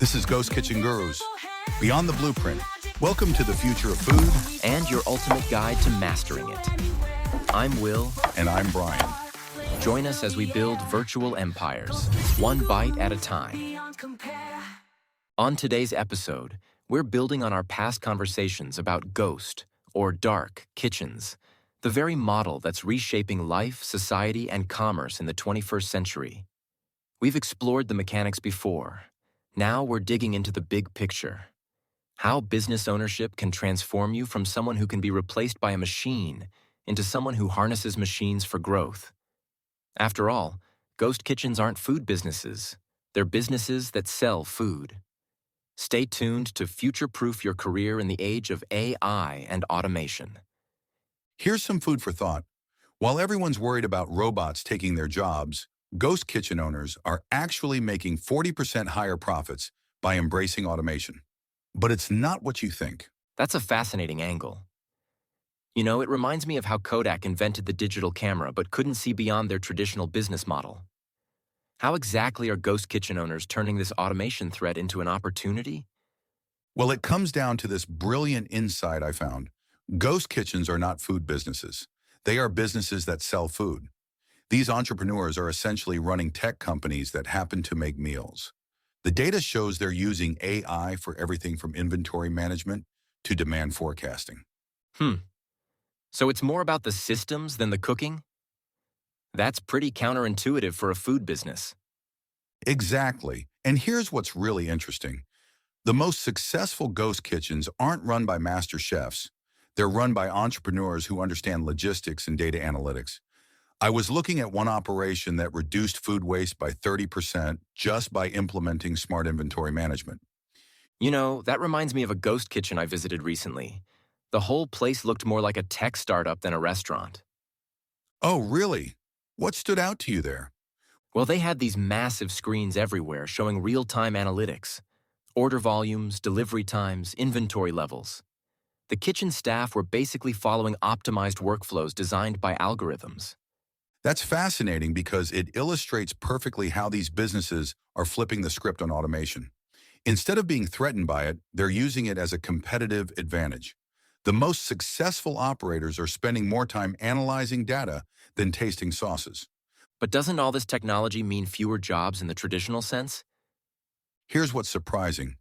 This is Ghost Kitchen Gurus. Beyond the blueprint. Welcome to the future of food. And your ultimate guide to mastering it. I'm Will. And I'm Brian. Join us as we build virtual empires, one bite at a time. On today's episode, we're building on our past conversations about ghost, or dark, kitchens, the very model that's reshaping life, society, and commerce in the 21st century. We've explored the mechanics before. Now we're digging into the big picture. How business ownership can transform you from someone who can be replaced by a machine into someone who harnesses machines for growth. After all, ghost kitchens aren't food businesses. They're businesses that sell food. Stay tuned to future-proof your career in the age of AI and automation. Here's some food for thought. While everyone's worried about robots taking their jobs, ghost kitchen owners are actually making 40% higher profits by embracing automation. But it's not what you think. That's a fascinating angle. You know, it reminds me of how Kodak invented the digital camera but couldn't see beyond their traditional business model. How exactly are ghost kitchen owners turning this automation threat into an opportunity? Well, it comes down to this brilliant insight I found. Ghost kitchens are not food businesses. They are businesses that sell food. These entrepreneurs are essentially running tech companies that happen to make meals. The data shows they're using AI for everything from inventory management to demand forecasting. So it's more about the systems than the cooking? That's pretty counterintuitive for a food business. Exactly. And here's what's really interesting. The most successful ghost kitchens aren't run by master chefs. They're run by entrepreneurs who understand logistics and data analytics. I was looking at one operation that reduced food waste by 30% just by implementing smart inventory management. You know, that reminds me of a ghost kitchen I visited recently. The whole place looked more like a tech startup than a restaurant. Oh, really? What stood out to you there? Well, they had these massive screens everywhere showing real-time analytics, order volumes, delivery times, inventory levels. The kitchen staff were basically following optimized workflows designed by algorithms. That's fascinating because it illustrates perfectly how these businesses are flipping the script on automation. Instead of being threatened by it, they're using it as a competitive advantage. The most successful operators are spending more time analyzing data than tasting sauces. But doesn't all this technology mean fewer jobs in the traditional sense? Here's what's surprising.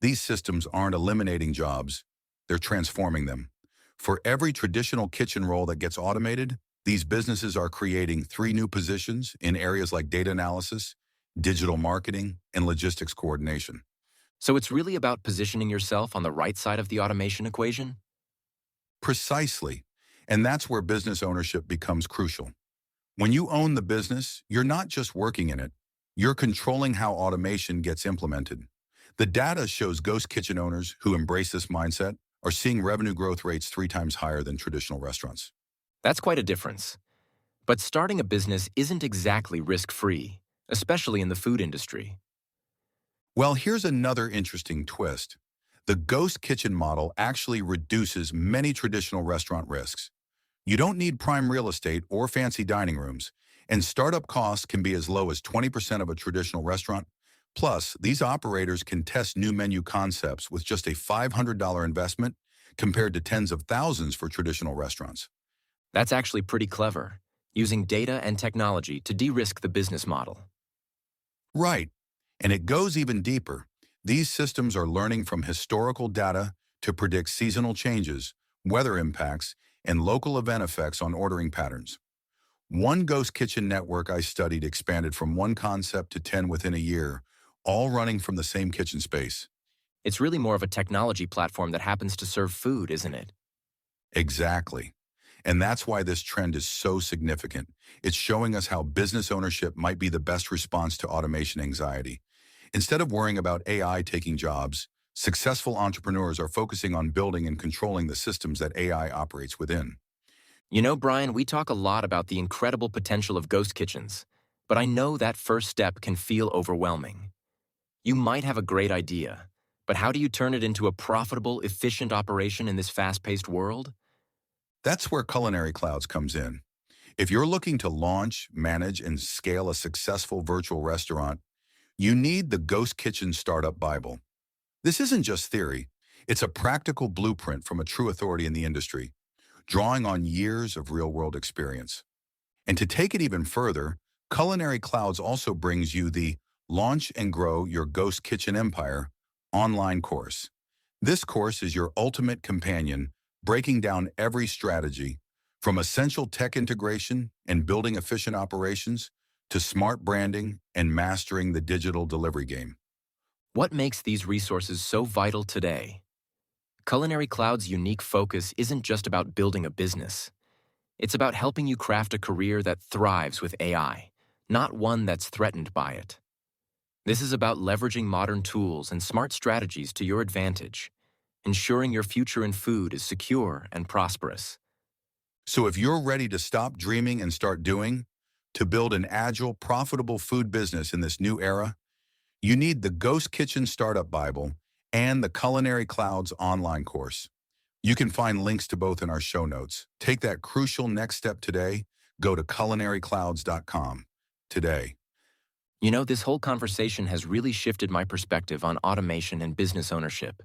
These systems aren't eliminating jobs, they're transforming them. For every traditional kitchen role that gets automated, these businesses are creating 3 new positions in areas like data analysis, digital marketing, and logistics coordination. So it's really about positioning yourself on the right side of the automation equation? Precisely. And that's where business ownership becomes crucial. When you own the business, you're not just working in it. You're controlling how automation gets implemented. The data shows ghost kitchen owners who embrace this mindset are seeing revenue growth rates 3 times higher than traditional restaurants. That's quite a difference. But starting a business isn't exactly risk-free, especially in the food industry. Well, here's another interesting twist. The ghost kitchen model actually reduces many traditional restaurant risks. You don't need prime real estate or fancy dining rooms, and startup costs can be as low as 20% of a traditional restaurant. Plus, these operators can test new menu concepts with just a $500 investment compared to tens of thousands for traditional restaurants. That's actually pretty clever, using data and technology to de-risk the business model. Right. And it goes even deeper. These systems are learning from historical data to predict seasonal changes, weather impacts, and local event effects on ordering patterns. One ghost kitchen network I studied expanded from 1 concept to 10 within a year, all running from the same kitchen space. It's really more of a technology platform that happens to serve food, isn't it? Exactly. And that's why this trend is so significant. It's showing us how business ownership might be the best response to automation anxiety. Instead of worrying about AI taking jobs, successful entrepreneurs are focusing on building and controlling the systems that AI operates within. You know, Brian, we talk a lot about the incredible potential of ghost kitchens, but I know that first step can feel overwhelming. You might have a great idea, but how do you turn it into a profitable, efficient operation in this fast-paced world? That's where Culinary Clouds comes in. If you're looking to launch, manage, and scale a successful virtual restaurant, You need the Ghost Kitchen Startup Bible. This isn't just theory. It's a practical blueprint from a true authority in the industry, drawing on years of real-world experience. And to take it even further, Culinary Clouds also brings you the Launch and Grow Your Ghost Kitchen Empire online course. This course is your ultimate companion, breaking down every strategy, from essential tech integration and building efficient operations to smart branding and mastering the digital delivery game. What makes these resources so vital today? Culinary Cloud's unique focus isn't just about building a business. It's about helping you craft a career that thrives with AI, not one that's threatened by it. This is about leveraging modern tools and smart strategies to your advantage, ensuring your future in food is secure and prosperous. So if you're ready to stop dreaming and start doing, to build an agile, profitable food business in this new era, you need the Ghost Kitchen Startup Bible and the Culinary Clouds online course. You can find links to both in our show notes. Take that crucial next step today. Go to culinaryclouds.com today. You know, this whole conversation has really shifted my perspective on automation and business ownership.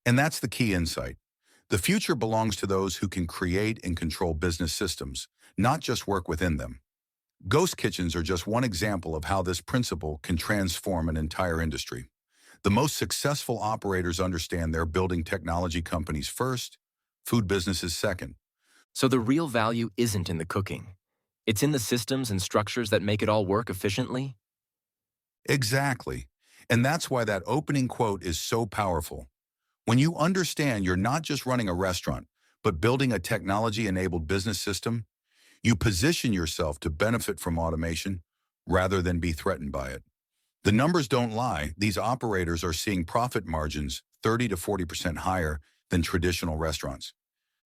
And that's the key insight. The future belongs to those who can create and control business systems, not just work within them. Ghost kitchens are just one example of how this principle can transform an entire industry. The most successful operators understand they're building technology companies first, food businesses second. So the real value isn't in the cooking. It's in the systems and structures that make it all work efficiently. Exactly. And that's why that opening quote is so powerful. When you understand you're not just running a restaurant, but building a technology-enabled business system, you position yourself to benefit from automation rather than be threatened by it. The numbers don't lie. These operators are seeing profit margins 30 to 40% higher than traditional restaurants.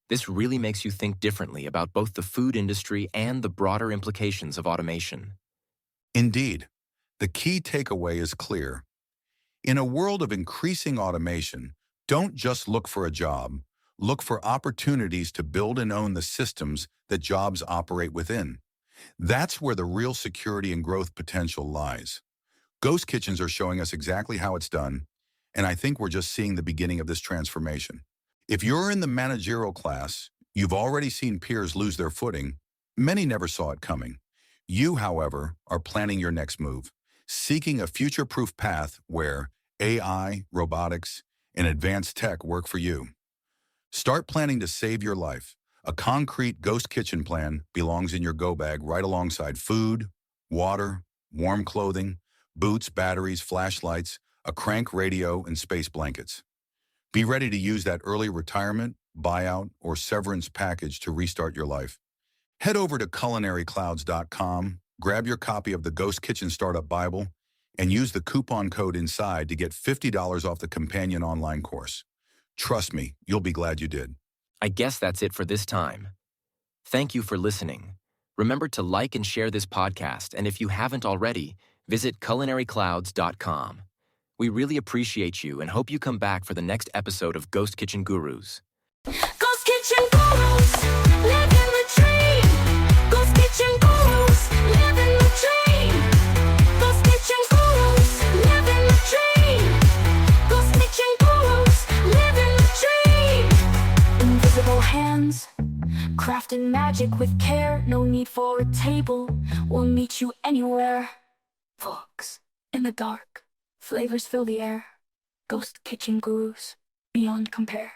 This really makes you think differently about both the food industry and the broader implications of automation. Indeed, the key takeaway is clear. In a world of increasing automation, don't just look for a job, look for opportunities to build and own the systems that jobs operate within. That's where the real security and growth potential lies. Ghost kitchens are showing us exactly how it's done, and I think we're just seeing the beginning of this transformation. If you're in the managerial class, you've already seen peers lose their footing. Many never saw it coming. You, however, are planning your next move, seeking a future-proof path where AI, robotics, and advanced tech work for you. Start planning to save your life. A concrete ghost kitchen plan belongs in your go bag right alongside food, water, warm clothing, boots, batteries, flashlights, a crank radio, and space blankets. Be ready to use that early retirement, buyout, or severance package to restart your life. Head over to culinaryclouds.com, grab your copy of the Ghost Kitchen Startup Bible, and use the coupon code inside to get $50 off the companion online course. Trust me, you'll be glad you did. I guess that's it for this time. Thank you for listening. Remember to like and share this podcast, and if you haven't already, visit culinaryclouds.com. We really appreciate you and hope you come back for the next episode of Ghost Kitchen Gurus. Ghost Kitchen Gurus, living the dream. Ghost Kitchen Gurus, living the dream. Ghost Kitchen Gurus, living the dream. Ghost Kitchen Gurus, living the dream. Invisible hands, crafting magic with care. No need for a table, we'll meet you anywhere. Fox in the dark, flavors fill the air. Ghost Kitchen Gurus, beyond compare.